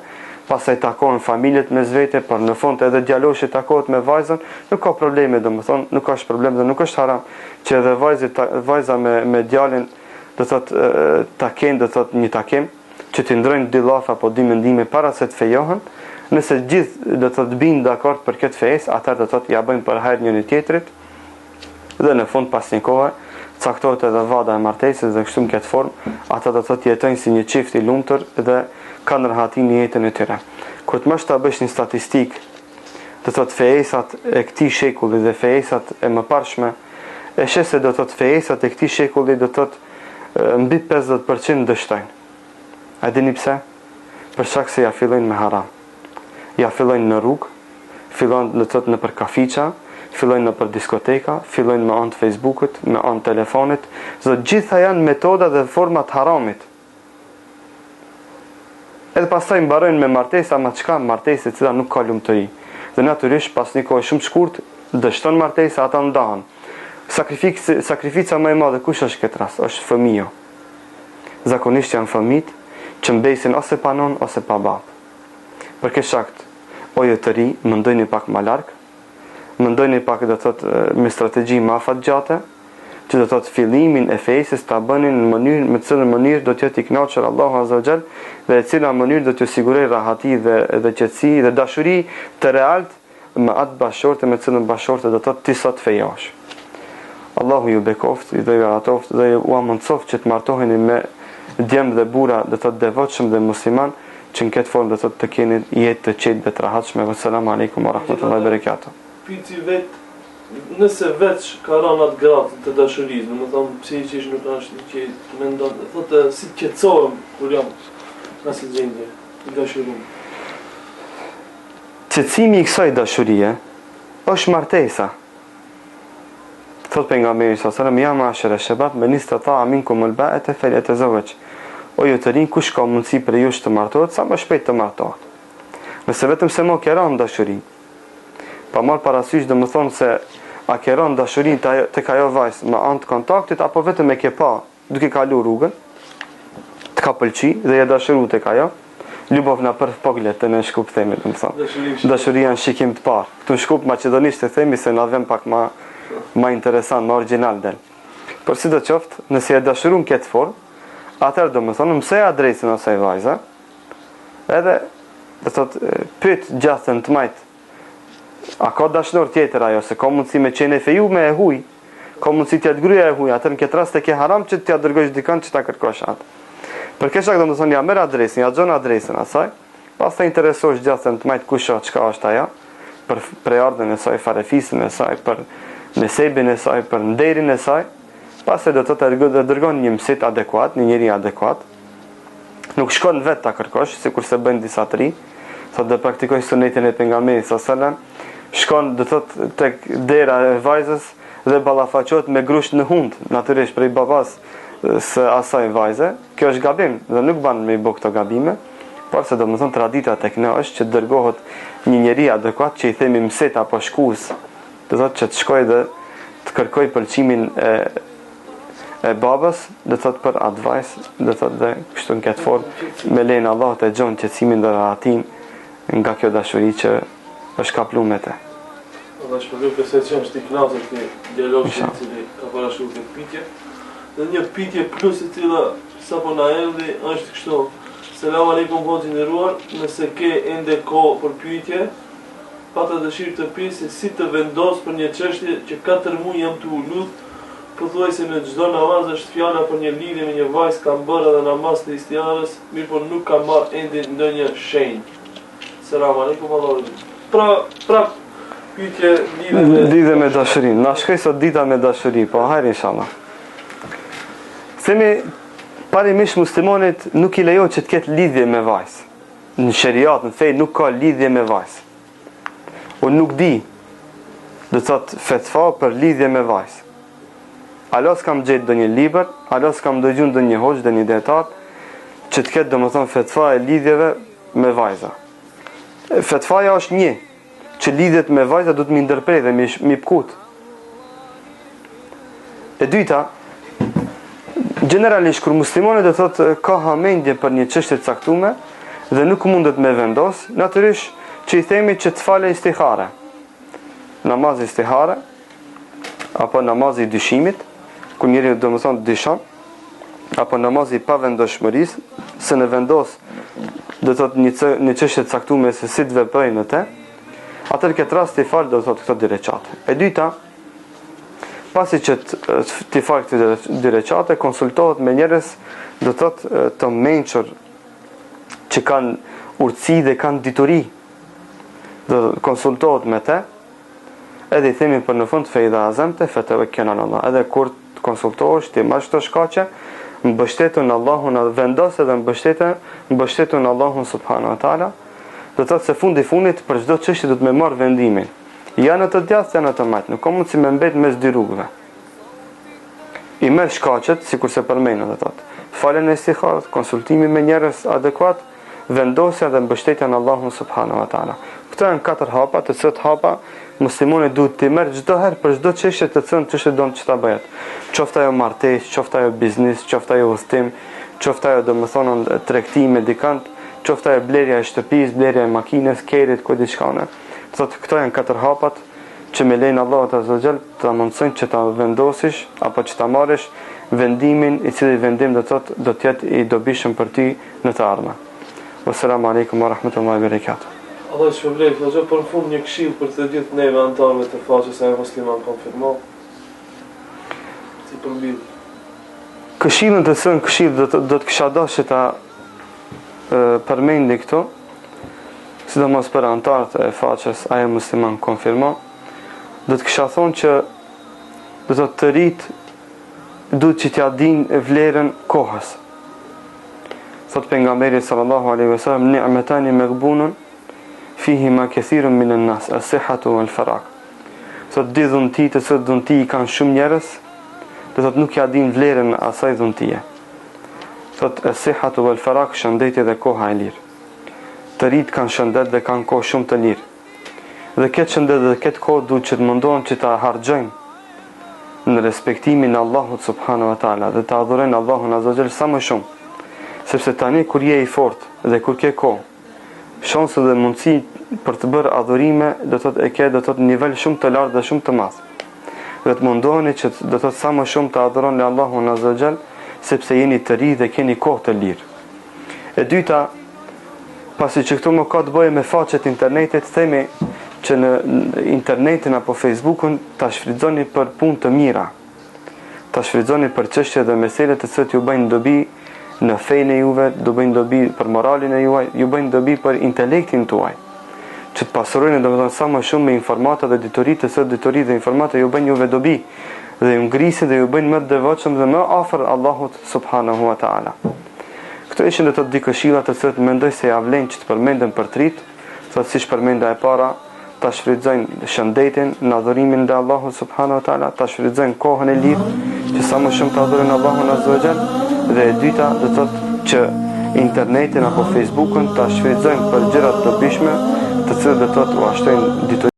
pastaj takon familjet me zvete, por në fund edhe djaloshi takohet me vajzën, nuk ka probleme, domethënë, nuk ka problem dhe nuk është haram që edhe vajza me djalin do ta kenë do një takim që të ndrojnë dy llafa apo dy mendime para se të fejohen. Nëse gjithë do të binë dakord për këtë fesë, atëherë do ja bëjnë për hajër njëri tjetrit. Dhe në fund pas një kohe caktohet edhe vada e martesës dhe kështu në këtë formë ata do të jetojnë si një çift i lumtur dhe kanë rahatin në jetën e tyre. Kur të mësh ta bësh një statistik, do të fejesat e këtij shekulli dhe fejesat e mëparshme, e sheh se do të fejesat e këtij shekulli do të mbi 50% dështojnë. A dini pse? Për shkak se ja fillojnë me haram. Ja fillojnë në rrugë, fillojnë në për kafiça, fillojnë në për diskoteka, fillojnë me anë të Facebookut, me anë të telefonit, gjitha janë metoda dhe format haramit. Edhe pastaj mbarojnë me martesa, ama çka martesë e cila nuk ka lumturi. Dhe natyrisht pas një kohë shumë të shkurt, dështon martesa, ata ndahen. Sakrifica më e madhe kush është këtë rast? Është fëmia. Zakonisht janë fëmijët që mbesin ose pa non ose pa bab. Për këtë shkak, ojë të ri, mendojeni pak më larg, mendojeni pak do të me strategji më afatgjate, që do të fillimin e fesës ta bënin në mënyrë me cilën mënyrë do të jetë i kënaqur Allahu Azza wa Jall dhe e cila mënyrë do t'ju sigurojë rahati dhe qetësi dhe dashuri të realt me atë bashkëshorte me cilën bashkëshorte do të ti sot fejosh. Allahu ju bekoft, i dhe garatoft dhe ju amundsoft që të martoheni me djemë dhe bura do të devotshëm dhe musliman që në këtë formë do të keni jetë të qetë dhe të rahatshme. Assalamu alaikum wa rahmatullahi wa barakatuh. Piti nëse veç ka rënë atë gradë të dashurisë, më thonë pse i qesh nuk është që të mendon, thotë si të qetësohem kur jam në asnjë gjendje të dashurim. Qetësimi i kësaj dashurie është martesa. Thot pejgamberi sallallahu alajhi wasallam, ja ma'ashara shabab, man istata'a minkum al-ba'ata falyatazawwaj. O ju të rinj, kush ka mundësi për ju të martohet, sa më shpejt të martohet. Nëse vetëm se mo keron dashuri, pa marr parasysh dhe më thonë se a keron dashuri të ka jo vajzë me anë të kontaktit, apo vetëm e ke pa duke kalu rrugën, të ka pëlqi dhe e dashuru të ka jo, ljubov na për poglet të në shkup themi, dhe më thonë. Dashuria në shikim të parë. Këtu në shkup macedonisht të themi se na vem pak ma interesant, ma original del. Por si do qoftë, nëse e dashurun këtë formë, atër do më thonë, mësej adresin asaj vajza, edhe dhe thot, pyet gjatën të majtë, a ka dashnor tjetër ajo, se ka mundësi me qene feju me e huj, ka mundësi tjetë gruja e huj, atër në këtë rast e ke haram që t'ja dërgojsh dikën që ta kërkosh atë. Për keshak do më thonë, ja merë adresin, ja gjonë adresin asaj, pas të interesosh gjatën të majtë kusho qka është aja, për prejardën e saj, farefisën e saj, për nesebin e saj, për nderin e saj, pas e do të dërgon një mësit adekuat, një njeri adekuat, nuk shkon vetë ta kërkosh, si kurse bëjnë disa të ri, thot dhe praktikoj sunetin e pejgamberit sallallahu, shkon dhe thot tek dera e vajzës dhe ballafaqohet me grusht në hund, natyrisht prej babas së asaj vajze. Kjo është gabim dhe nuk ban me i bë këto gabime, parë se domethënë tradita tek ne është që dërgohet një njeri adekuat që i themi mëset apo shkues, do thotë që të shkojë dhe të kërkoj pëlqimin e babës, do thotë për advice, do thotë dhe kështu në këtë formë me lejen e Allahut e gjon qetësimin dhe rahatin nga kjo dashuri që është kapluar me te. Allah shpërblet besoj që është i kënaqur te dialogi i cili ka parashur këtë pyetje. Dhe një pyetje plus e cila sapo na erdhi është kështu. Selam aleikum vëllezër nderuar, nëse ke ende kohë për pyetje, pata dëshirë të pyes se si të vendos për një çështje që 4 muaj jam të lut, pothuajse në çdo namaz është fjala për një lidhje me një vajzë kam bërë edhe namaz të istiharës, mirë po nuk kam marrë ende ndonjë shenjë. Selam aleikum vëllezër. Pra pyetje lidhe me dashurinë. Na shkoj sot dita me dashuri, po hajde inshallah. Themi parimisht muslimanit nuk i lejohet që të ketë lidhje me vajzë. Në sheriat, në fe nuk ka lidhje me vajzë. Unë nuk di, do të thotë fetva për lidhje me vajzë. Alo s'kam gjetë ndonjë libër, alo s'kam dëgjuar ndonjë hoxh, ndonjë dietar që të ketë domethënë fetva e lidhjeve me vajza. Fetvaja është një, që lidhet me vajza do të më ndërprej dhe mi pkut. E dyta, generalisht kur muslimani do thotë ka hamendje për një çështje të caktuar dhe nuk mundet me vendos, natyrisht që i themi që të falë istihare. Namazi istihare apo namazi i dyshimit, ku njeriu domethënë dyshon, apo namazi i pavendosshmërisë, se në vendos do thotë një çështje të caktuar se si të veproj në të. Atër këtë rast të i falë do të thotë këto direqate. E dyta, pasi që të i falë këtë direqate, konsultohet me njerëz do të thotë të mençur që kanë urtësi dhe kanë dituri. Do konsultohet me te, edhe i themi për në fund fejda azemte, feteve kjenan Allah. Edhe kur të konsultohesh, ti mash të shkace, mbështetun Allahun, vendos edhe mbështetun Allahun subhanahu wa taala. Do të thotë se fundi fundit për çdo çështje do të më marr vendimin. Ja në të djathtë, ja në të majtë. Nuk ka mundësi me mbet mes dy rrugëve. I merr shkaqet, sikur se përmendën do thotë. Falën e istihadës, konsultimi me njerëz adekuat, vendosja dhe mbështetja në Allahun subhanahu wa taala. Këto janë 4 hapa, të cilat hapa muslimani duhet të merr çdo herë për çdo çështje të cilën çështje don të ta bëhet. Qoftë ajo martesë, qoftë ajo biznes, qoftë ajo udhtim, qoftë ajo domethënë tregtim medikant, qoftë ajo blerja e shtëpisë, blerja e makinës, kerit, ku diçka. Thotë këto janë 4 hapat që me lejen Allahut azza wa jall të mundsojnë që ta vendosish apo që ta marrësh vendimin i cili vendim do të jetë i dobishëm për ty në të ardhmen. Wassalamu alaikum wa rahmatullahi wa barakatuh. Allah shpërblet, do të për fund një këshill për të gjithë neve anëtarëve të faqes së musliman konfirmo. Si përmbyll. Këshillën të thënë këshill do të kisha dashur ta përmendi këtu, sidomos për anëtarët e faqes ajo musliman konfirmo, do të kisha thonë që do të rit duhet që t'ja dinë vlerën kohës. Thot pejgamberi sallallahu alaihi wasallam, ni'matani maghbunun fihi ma kathirun min an-nas, as-sihhatu wal-faraq. Thot di dhunti të sot dhunti kanë shumë njerëz, do thot nuk ja dinë vlerën asaj dhuntie. Thot as-sihhatu wal-faraq, shëndeti dhe koha e lirë. Të rit kanë shëndet dhe kanë kohë shumë të lirë. Dhe këtë shëndet dhe këtë kohë duhet që të mundohen që ta harxojnë në respektimin e Allahut subhanahu wa taala dhe ta adhurojnë Allahun azza wa jall sa më shumë. Sepse tani kur je i fortë dhe kur ke kohë, shanse dhe mundësi për të bërë adhurime, do të thotë e ke do të thotë nivel shumë të lartë dhe shumë të madh. Dhe të mundoheni që do të thotë sa më shumë të adhuroni Allahun azza wa jall, sepse jeni të ri dhe keni kohë të lirë. E dyta, pasi që këtu më ka të bëjë me faqet internetit, themi që në internetin apo Facebookun ta shfrytëzoni për punë të mira. Ta shfrytëzoni për çështje dhe mesele të cilat ju bëjnë dobi në fejnë e juve, do bëjnë dobi për moralin e juaj, ju bëjnë dobi për intelektin tuaj. Që të pasurojnë domethënë sa më shumë me informata dhe dituri, të cilat dituri dhe informata ju bëjnë juve dobi dhe ju ngrisin dhe ju bëjnë më të devotshëm dhe më afër Allahut subhanahu wa taala. Këto ishin ato dy këshilla të cilat mendoj se ja vlen që të përmenden për trit, thotë siç përmenda e para, ta shfrytëzojnë shëndetin në adhurimin ndaj Allahut subhanahu wa taala, ta shfrytëzojnë kohën e lirë, që sa më shumë të adhurojnë Allahun azza wa jall, dhe e dyta do thotë që internetin apo Facebookun ta shfrytëzojnë për gjëra të dobishme, të cilat do të u ashtojnë